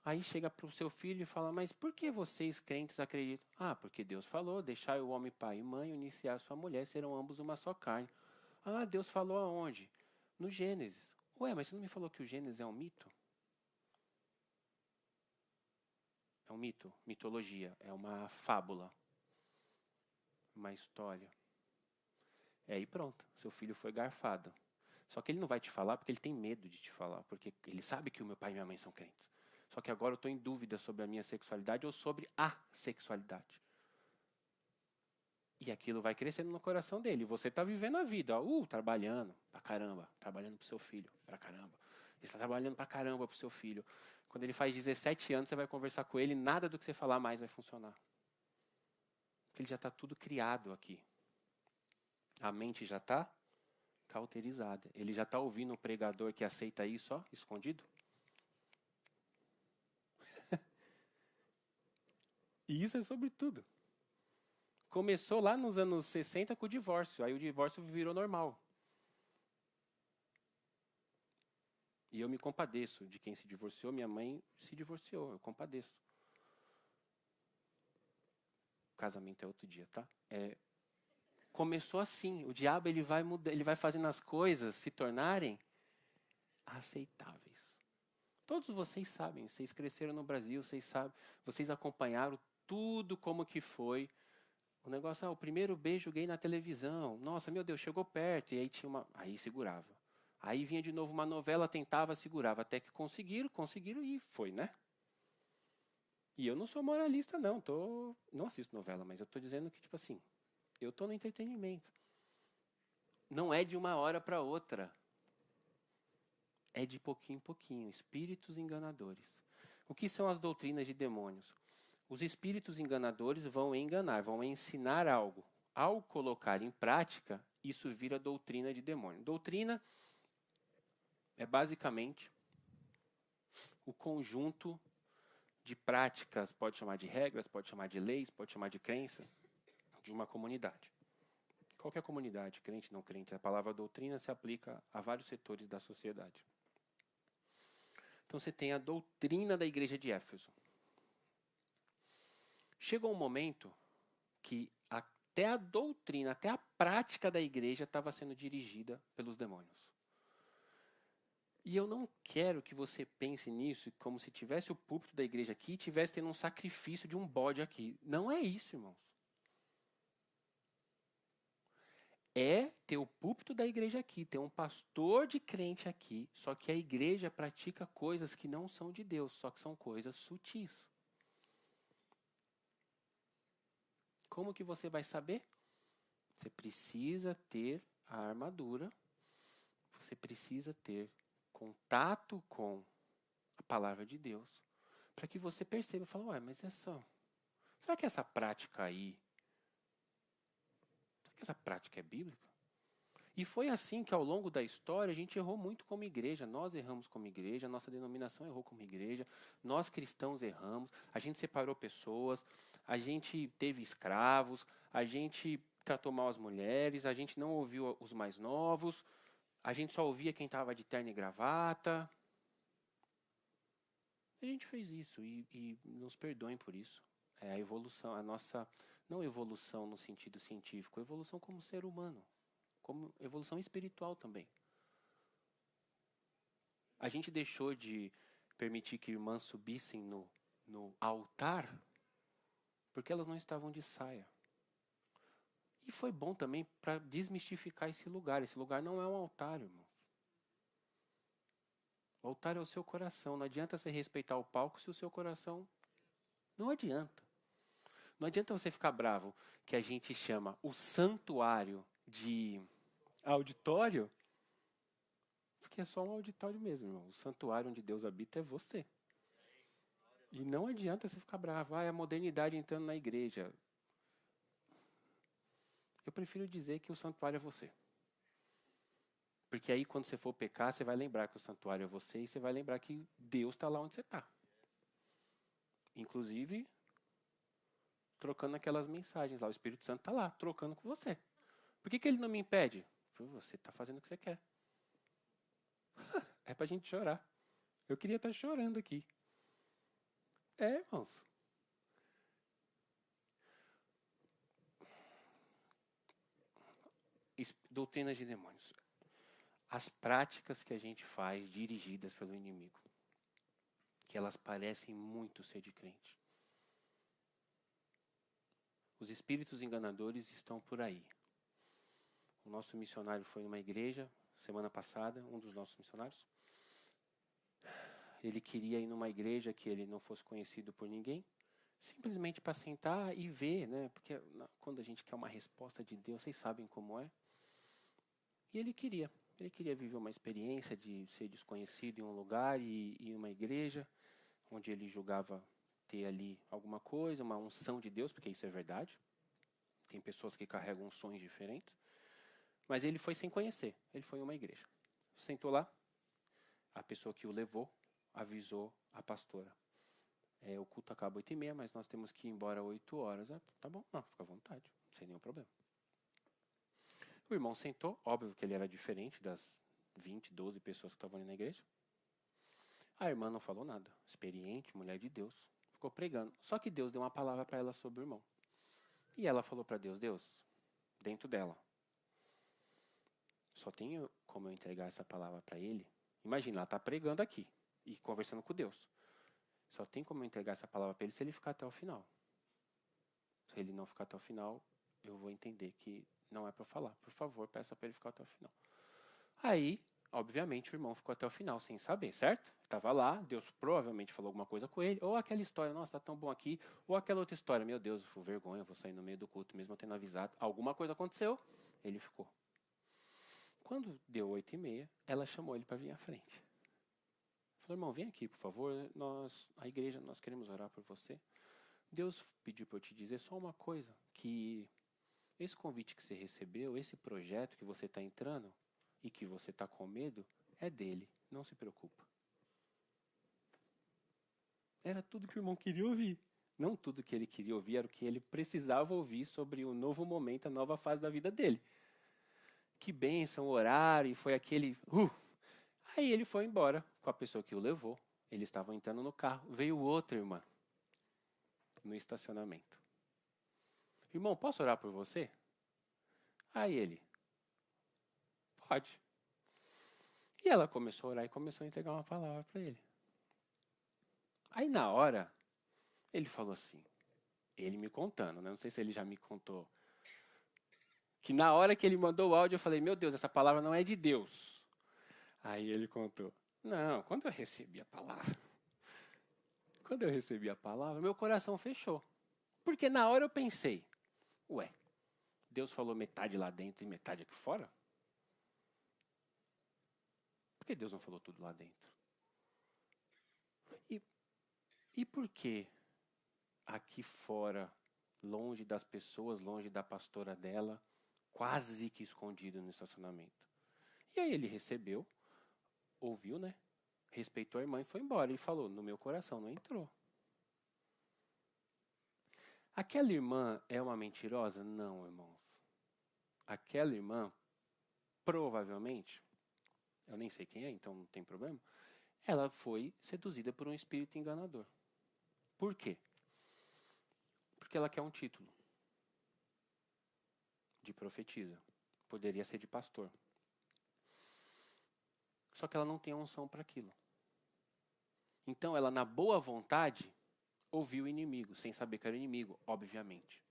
Aí chega para o seu filho e fala, mas por que vocês crentes acreditam? Ah, porque Deus falou, deixai o homem pai e mãe, iniciar sua mulher, serão ambos uma só carne. Ah, Deus falou aonde? No Gênesis. Ué, mas você não me falou que o Gênesis é um mito? É um mito, mitologia, é uma fábula, uma história. E pronto, seu filho foi garfado. Só que ele não vai te falar porque ele tem medo de te falar, porque ele sabe que o meu pai e minha mãe são crentes. Só que agora eu estou em dúvida sobre a minha sexualidade ou sobre a sexualidade. E aquilo vai crescendo no coração dele. Você está vivendo a vida, trabalhando pra caramba, trabalhando pro seu filho, pra caramba. Você está trabalhando pra caramba pro seu filho. Quando ele faz 17 anos, você vai conversar com ele, nada do que você falar mais vai funcionar. Porque ele já está tudo criado aqui. A mente já está cauterizada. Ele já está ouvindo um pregador que aceita isso, escondido. E isso é sobre tudo. Começou lá nos anos 60 com o divórcio. Aí o divórcio virou normal. E eu me compadeço de quem se divorciou. Minha mãe se divorciou. Eu compadeço. O casamento é outro dia, tá? Começou assim. O diabo ele vai mudar, ele vai fazendo as coisas se tornarem aceitáveis. Todos vocês sabem. Vocês cresceram no Brasil. Vocês sabem. Vocês acompanharam tudo como que foi. O negócio, o primeiro beijo gay na televisão. Nossa, meu Deus, chegou perto. E aí tinha aí segurava. Aí vinha de novo uma novela, tentava, segurava. Até que conseguiram e foi, né? E eu não sou moralista, não. Não assisto novela, mas eu estou dizendo que, tipo assim, eu estou no entretenimento. Não é de uma hora para outra. É de pouquinho em pouquinho. Espíritos enganadores. O que são as doutrinas de demônios? Os espíritos enganadores vão enganar, vão ensinar algo. Ao colocar em prática, isso vira doutrina de demônio. Doutrina é basicamente o conjunto de práticas, pode chamar de regras, pode chamar de leis, pode chamar de crença, de uma comunidade. Qualquer comunidade, crente, não crente, a palavra doutrina se aplica a vários setores da sociedade. Então você tem a doutrina da igreja de Éfeso. Chegou um momento que até a doutrina, até a prática da igreja estava sendo dirigida pelos demônios. E eu não quero que você pense nisso como se tivesse o púlpito da igreja aqui e tivesse tendo um sacrifício de um bode aqui. Não é isso, irmãos. É ter o púlpito da igreja aqui, ter um pastor de crente aqui, só que a igreja pratica coisas que não são de Deus, só que são coisas sutis. Como que você vai saber? Você precisa ter a armadura, você precisa ter contato com a palavra de Deus, para que você perceba e fale, ué, mas será que essa prática aí, será que essa prática é bíblica? E foi assim que ao longo da história a gente errou muito como igreja, nós erramos como igreja, nossa denominação errou como igreja, nós cristãos erramos, a gente separou pessoas, a gente teve escravos, a gente tratou mal as mulheres, a gente não ouviu os mais novos, a gente só ouvia quem estava de terno e gravata. A gente fez isso e nos perdoem por isso. É a evolução, a nossa, não evolução no sentido científico, evolução como ser humano, como evolução espiritual também. A gente deixou de permitir que irmãs subissem no altar porque elas não estavam de saia. E foi bom também para desmistificar esse lugar. Esse lugar não é um altar, irmãos. O altar é o seu coração. Não adianta você respeitar o palco se o seu coração... Não adianta. Não adianta você ficar bravo que a gente chama o santuário de auditório, porque é só um auditório mesmo, irmão. O santuário onde Deus habita é você. E não adianta você ficar bravo. É a modernidade entrando na igreja. Eu prefiro dizer que o santuário é você. Porque aí quando você for pecar, você vai lembrar que o santuário é você e você vai lembrar que Deus está lá onde você está. Inclusive, trocando aquelas mensagens lá. O Espírito Santo está lá, trocando com você. Por que ele não me impede? Você está fazendo o que você quer. É pra gente chorar. Eu queria estar chorando aqui. Irmãos. Doutrinas de demônios. As práticas que a gente faz dirigidas pelo inimigo. Que elas parecem muito ser de crente. Os espíritos enganadores estão por aí. O nosso missionário foi numa igreja semana passada, um dos nossos missionários. Ele queria ir numa igreja que ele não fosse conhecido por ninguém, simplesmente para sentar e ver, né? Porque quando a gente quer uma resposta de Deus, vocês sabem como é. E ele queria viver uma experiência de ser desconhecido em um lugar e em uma igreja, onde ele julgava ter ali alguma coisa, uma unção de Deus, porque isso é verdade. Tem pessoas que carregam unções diferentes. Mas ele foi sem conhecer, ele foi em uma igreja. Sentou lá, a pessoa que o levou avisou a pastora. O culto acaba 8h30, mas nós temos que ir embora 8h. Tá bom, não, fica à vontade, sem nenhum problema. O irmão sentou, óbvio que ele era diferente das 20, 12 pessoas que estavam ali na igreja. A irmã não falou nada, experiente, mulher de Deus, ficou pregando. Só que Deus deu uma palavra para ela sobre o irmão. E ela falou para Deus, dentro dela, só tenho como eu entregar essa palavra para ele. Imagina, ela está pregando aqui e conversando com Deus. Só tem como eu entregar essa palavra para ele se ele ficar até o final. Se ele não ficar até o final, eu vou entender que não é para falar. Por favor, peça para ele ficar até o final. Aí, obviamente, o irmão ficou até o final sem saber, certo? Estava lá, Deus provavelmente falou alguma coisa com ele. Ou aquela história, nossa, tá tão bom aqui. Ou aquela outra história, meu Deus, eu vergonha, eu vou sair no meio do culto, mesmo eu tendo avisado. Alguma coisa aconteceu, ele ficou. Quando deu 8h30, ela chamou ele para vir à frente. Falou, irmão, vem aqui, por favor. A igreja, nós queremos orar por você. Deus pediu para eu te dizer só uma coisa, que esse convite que você recebeu, esse projeto que você está entrando e que você está com medo, é dele. Não se preocupa. Era tudo que o irmão queria ouvir. Não tudo que ele queria ouvir, era o que ele precisava ouvir sobre o novo momento, a nova fase da vida dele. Que bênção, horário, e foi aquele... Aí ele foi embora com a pessoa que o levou. Eles estavam entrando no carro. Veio outra irmã no estacionamento. Irmão, posso orar por você? Aí ele, pode. E ela começou a orar e começou a entregar uma palavra para ele. Aí na hora, ele falou assim, ele me contando, né? Não sei se ele já me contou, que na hora que ele mandou o áudio eu falei, meu Deus, essa palavra não é de Deus. Aí ele contou, não, quando eu recebi a palavra, meu coração fechou. Porque na hora eu pensei, ué, Deus falou metade lá dentro e metade aqui fora? Por que Deus não falou tudo lá dentro? E por que aqui fora, longe das pessoas, longe da pastora dela, quase que escondido no estacionamento? E aí ele recebeu, ouviu, né? Respeitou a irmã e foi embora. E falou, no meu coração não entrou. Aquela irmã é uma mentirosa? Não, irmãos. Aquela irmã, provavelmente, eu nem sei quem é, então não tem problema, ela foi seduzida por um espírito enganador. Por quê? Porque ela quer um título de profetisa. Poderia ser de pastor. Só que ela não tem a unção para aquilo. Então ela, na boa vontade, ouviu o inimigo, sem saber que era o inimigo, obviamente.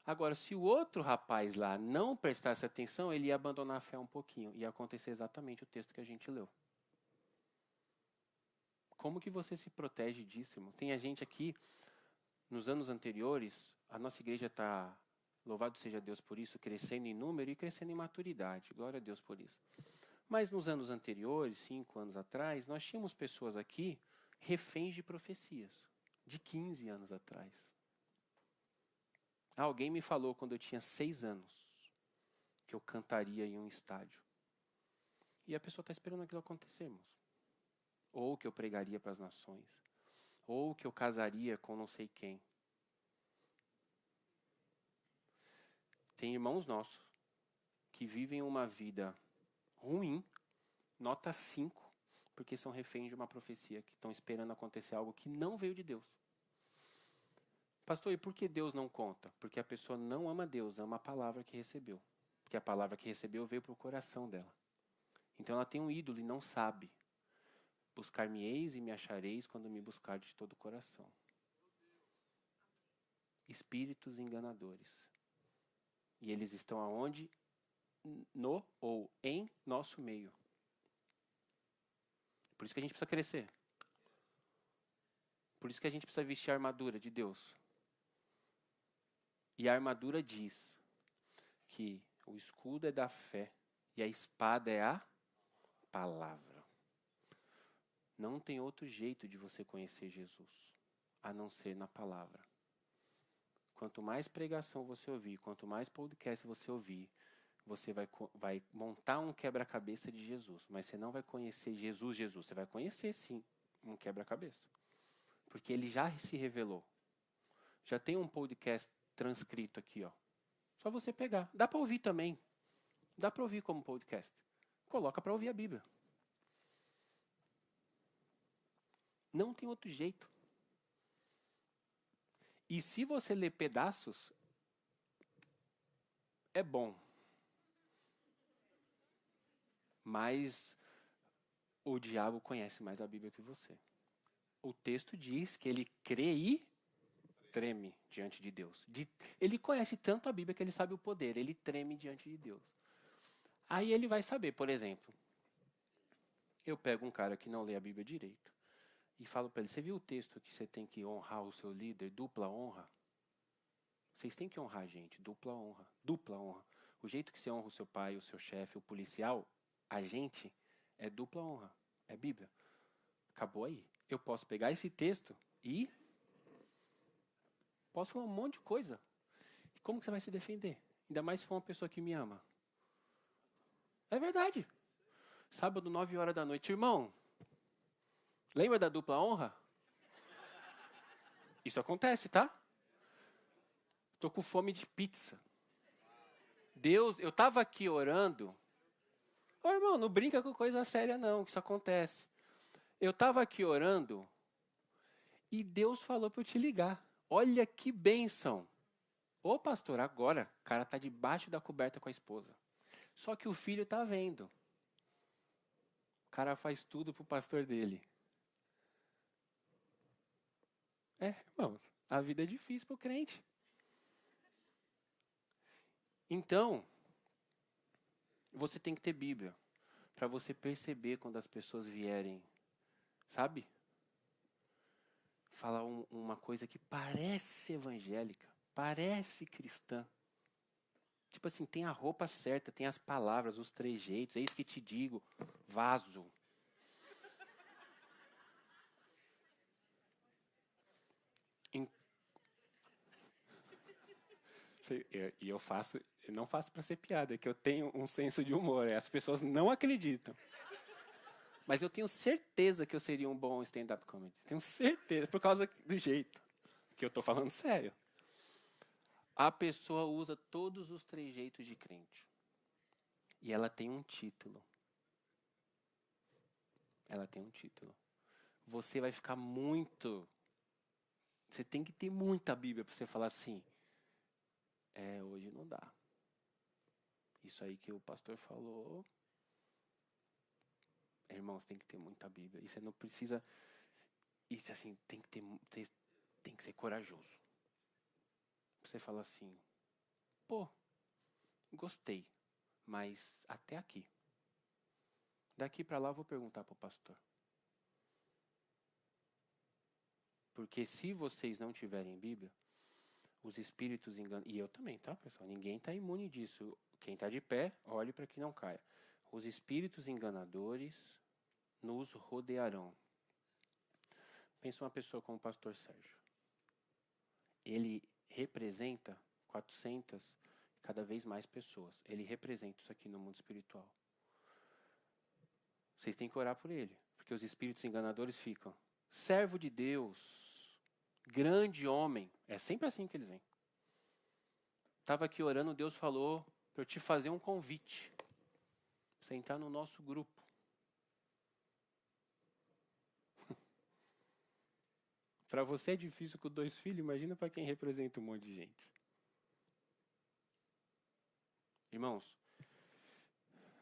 Agora, se o outro rapaz lá não prestasse atenção, ele ia abandonar a fé um pouquinho. Ia acontecer exatamente o texto que a gente leu. Como que você se protege disso, irmão? Tem a gente aqui, nos anos anteriores, a nossa igreja está, louvado seja Deus por isso, crescendo em número e crescendo em maturidade. Glória a Deus por isso. Mas nos anos anteriores, 5 anos atrás, nós tínhamos pessoas aqui reféns de profecias, de 15 anos atrás. Alguém me falou quando eu tinha 6 anos que eu cantaria em um estádio. E a pessoa está esperando aquilo acontecer, irmãos. Ou que eu pregaria para as nações. Ou que eu casaria com não sei quem. Tem irmãos nossos que vivem uma vida ruim, nota 5, porque são reféns de uma profecia, que estão esperando acontecer algo que não veio de Deus. Pastor, e por que Deus não conta? Porque a pessoa não ama Deus, ama a palavra que recebeu. Porque a palavra que recebeu veio para o coração dela. Então ela tem um ídolo e não sabe. Buscar-me-eis e me achareis quando me buscar de todo o coração. Espíritos enganadores. E eles estão aonde? No ou em nosso meio. Por isso que a gente precisa crescer. Por isso que a gente precisa vestir a armadura de Deus. E a armadura diz que o escudo é da fé e a espada é a palavra. Não tem outro jeito de você conhecer Jesus, a não ser na palavra. Quanto mais pregação você ouvir, quanto mais podcast você ouvir, você vai montar um quebra-cabeça de Jesus. Mas você não vai conhecer Jesus. Você vai conhecer, sim, um quebra-cabeça. Porque ele já se revelou. Já tem um podcast transcrito aqui, ó. Só você pegar. Dá para ouvir também. Dá para ouvir como podcast. Coloca para ouvir a Bíblia. Não tem outro jeito. E se você ler pedaços, é bom. Mas o diabo conhece mais a Bíblia que você. O texto diz que ele crê e treme diante de Deus. Ele conhece tanto a Bíblia que ele sabe o poder. Ele treme diante de Deus. Aí ele vai saber, por exemplo, eu pego um cara que não lê a Bíblia direito e falo para ele, você viu o texto que você tem que honrar o seu líder, dupla honra? Vocês têm que honrar a gente, dupla honra, dupla honra. O jeito que você honra o seu pai, o seu chefe, o policial, a gente é dupla honra, é Bíblia. Acabou aí. Eu posso pegar esse texto e posso falar um monte de coisa. E como que você vai se defender? Ainda mais se for uma pessoa que me ama. É verdade. Sábado, 9 horas da noite. Irmão, lembra da dupla honra? Isso acontece, tá? Tô com fome de pizza. Deus, eu tava aqui orando. Ô, irmão, não brinca com coisa séria não, que isso acontece. Eu tava aqui orando e Deus falou para eu te ligar. Olha que bênção. Ô, pastor, agora o cara tá debaixo da coberta com a esposa. Só que o filho tá vendo. cara faz tudo pro pastor dele. Irmãos, a vida é difícil pro crente. Então, você tem que ter Bíblia para você perceber quando as pessoas vierem, sabe? Falar uma coisa que parece evangélica, parece cristã. Tipo assim, tem a roupa certa, tem as palavras, os trejeitos, eis que te digo, vaso. E eu não faço para ser piada, é que eu tenho um senso de humor, as pessoas não acreditam. Mas eu tenho certeza que eu seria um bom stand-up comedy. Tenho certeza, por causa do jeito que eu tô falando sério. A pessoa usa todos os trejeitos de crente. E ela tem um título. Ela tem um título. Você vai ficar muito... Você tem que ter muita Bíblia para você falar assim, hoje não dá. Isso aí que o pastor falou... Irmãos, tem que ter muita Bíblia. E você não precisa... Isso assim, tem que ser corajoso. Você fala assim, pô, gostei, mas até aqui. Daqui para lá eu vou perguntar para o pastor. Porque se vocês não tiverem Bíblia, os espíritos enganam. E eu também, tá, pessoal? Ninguém está imune disso. Quem está de pé, olhe para que não caia. Os espíritos enganadores nos rodearão. Pensa uma pessoa como o pastor Sérgio. Ele representa 400, cada vez mais pessoas. Ele representa isso aqui no mundo espiritual. Vocês têm que orar por ele, porque os espíritos enganadores ficam. Servo de Deus, grande homem. É sempre assim que eles vêm. Estava aqui orando, Deus falou para eu te fazer um convite. Pra você entrar no nosso grupo. Para você é difícil com 2 filhos, imagina para quem representa um monte de gente. Irmãos,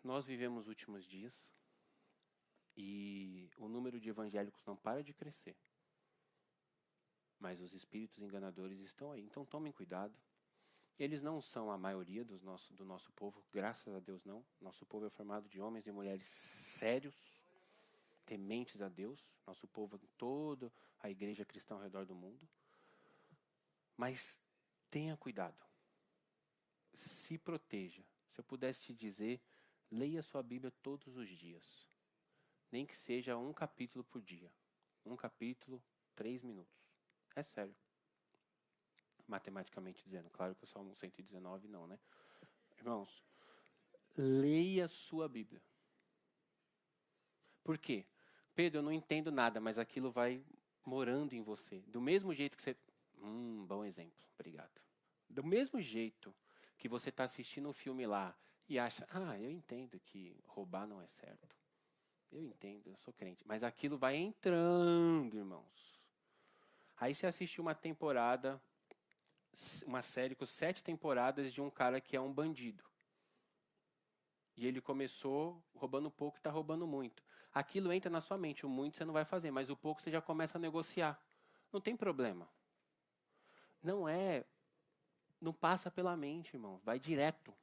nós vivemos os últimos dias e o número de evangélicos não para de crescer. Mas os espíritos enganadores estão aí, então tomem cuidado. Eles não são a maioria do nosso povo, graças a Deus não. Nosso povo é formado de homens e mulheres sérios, tementes a Deus. Nosso povo em toda a igreja cristã ao redor do mundo. Mas tenha cuidado. Se proteja. Se eu pudesse te dizer, leia sua Bíblia todos os dias. Nem que seja um capítulo por dia. Um capítulo, 3 minutos. É sério. Matematicamente dizendo. Claro que o Salmo 119 não, né? Irmãos, leia sua Bíblia. Por quê? Pedro, eu não entendo nada, mas aquilo vai morando em você. Do mesmo jeito que você... bom exemplo, obrigado. Do mesmo jeito que você está assistindo um filme lá e acha, eu entendo que roubar não é certo. Eu entendo, eu sou crente. Mas aquilo vai entrando, irmãos. Aí você assiste uma temporada, uma série com 7 temporadas de um cara que é um bandido. E ele começou roubando pouco e está roubando muito. Aquilo entra na sua mente. O muito você não vai fazer, mas o pouco você já começa a negociar. Não tem problema. Não passa pela mente, irmão. Vai direto.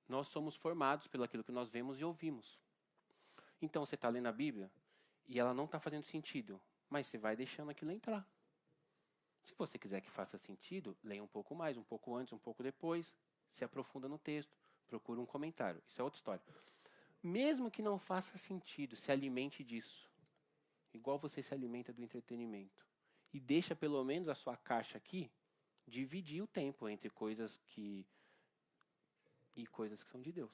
Nós somos formados pelo aquilo que nós vemos e ouvimos. Então você está lendo a Bíblia e ela não está fazendo sentido, mas você vai deixando aquilo entrar. Se você quiser que faça sentido, leia um pouco mais, um pouco antes, um pouco depois, se aprofunda no texto, procura um comentário. Isso é outra história. Mesmo que não faça sentido, se alimente disso. Igual você se alimenta do entretenimento. E deixa pelo menos a sua caixa aqui dividir o tempo entre coisas que são de Deus.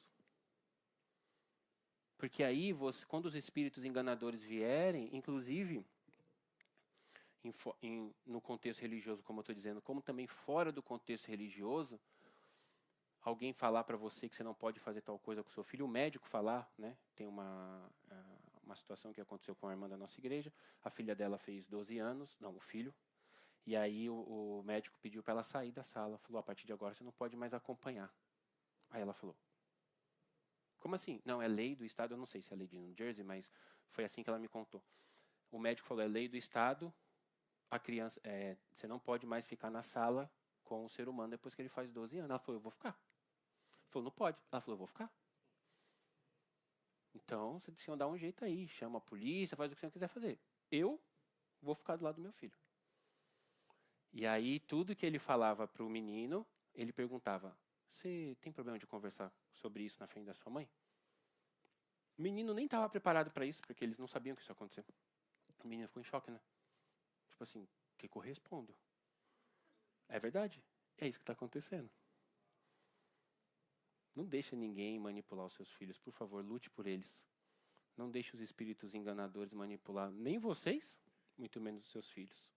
Porque aí, quando os espíritos enganadores vierem, inclusive no contexto religioso, como eu estou dizendo, como também fora do contexto religioso, alguém falar para você que você não pode fazer tal coisa com seu filho, o médico falar, né? Tem uma situação que aconteceu com a irmã da nossa igreja, a filha dela fez 12 anos, não, o filho, e aí o médico pediu para ela sair da sala, falou, a partir de agora você não pode mais acompanhar. Aí ela falou, Como assim? Não, é lei do estado, eu não sei se é lei de New Jersey, mas foi assim que ela me contou. O médico falou, é lei do estado, a criança, você não pode mais ficar na sala com o ser humano depois que ele faz 12 anos. Ela falou, eu vou ficar. Ele falou, não pode. Ela falou, eu vou ficar. Então, você senhor dá um jeito aí, chama a polícia, faz o que o senhor quiser fazer. Eu vou ficar do lado do meu filho. E aí, tudo que ele falava para o menino, ele perguntava, você tem problema de conversar sobre isso na frente da sua mãe? O menino nem estava preparado para isso, porque eles não sabiam que isso ia acontecer. O menino ficou em choque, né? Tipo assim, o que eu respondo? É verdade. É isso que está acontecendo. Não deixe ninguém manipular os seus filhos. Por favor, lute por eles. Não deixe os espíritos enganadores manipular nem vocês, muito menos os seus filhos.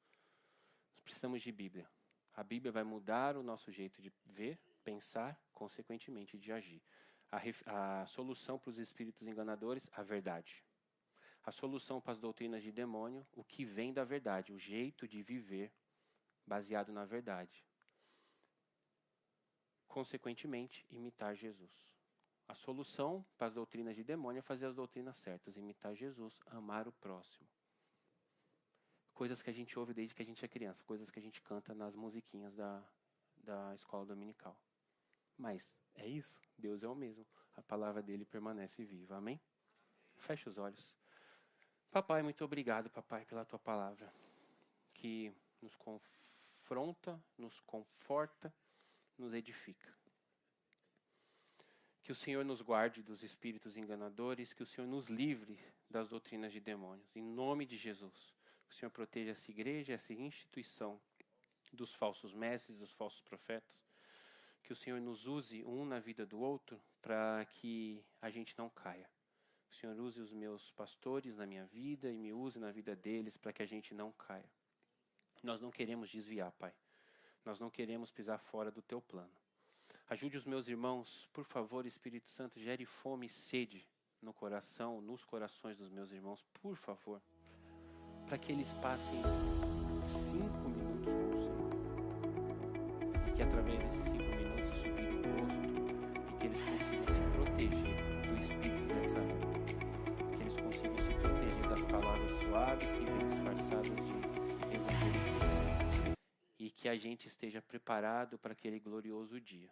Nós precisamos de Bíblia. A Bíblia vai mudar o nosso jeito de ver, pensar, consequentemente de agir. A solução para os espíritos enganadores, a verdade. A solução para as doutrinas de demônio, o que vem da verdade, o jeito de viver baseado na verdade. Consequentemente, imitar Jesus. A solução para as doutrinas de demônio é fazer as doutrinas certas, imitar Jesus, amar o próximo. Coisas que a gente ouve desde que a gente é criança, coisas que a gente canta nas musiquinhas da escola dominical. Mas é isso, Deus é o mesmo, a palavra dele permanece viva, amém? Feche os olhos. Papai, muito obrigado, papai, pela tua palavra, que nos confronta, nos conforta, nos edifica. Que o Senhor nos guarde dos espíritos enganadores, que o Senhor nos livre das doutrinas de demônios, em nome de Jesus. Que o Senhor proteja essa igreja, essa instituição dos falsos mestres, dos falsos profetas. Que o Senhor nos use um na vida do outro para que a gente não caia. Que o Senhor use os meus pastores na minha vida e me use na vida deles para que a gente não caia. Nós não queremos desviar, Pai. Nós não queremos pisar fora do teu plano. Ajude os meus irmãos, por favor, Espírito Santo, gere fome e sede no coração, nos corações dos meus irmãos, por favor, para que eles passem 5 minutos com o Senhor. E que através desses 5 minutos isso vire um gosto e que eles consigam se proteger do Espírito dessa época. Que eles consigam se proteger das palavras suaves que vêm disfarçadas de evangelismo. E que a gente esteja preparado para aquele glorioso dia.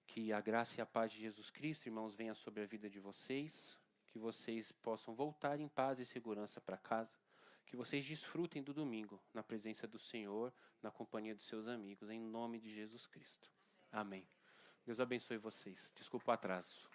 Que a graça e a paz de Jesus Cristo, irmãos, venha sobre a vida de vocês. Que vocês possam voltar em paz e segurança para casa. Que vocês desfrutem do domingo na presença do Senhor, na companhia dos seus amigos, em nome de Jesus Cristo. Amém. Deus abençoe vocês. Desculpa o atraso.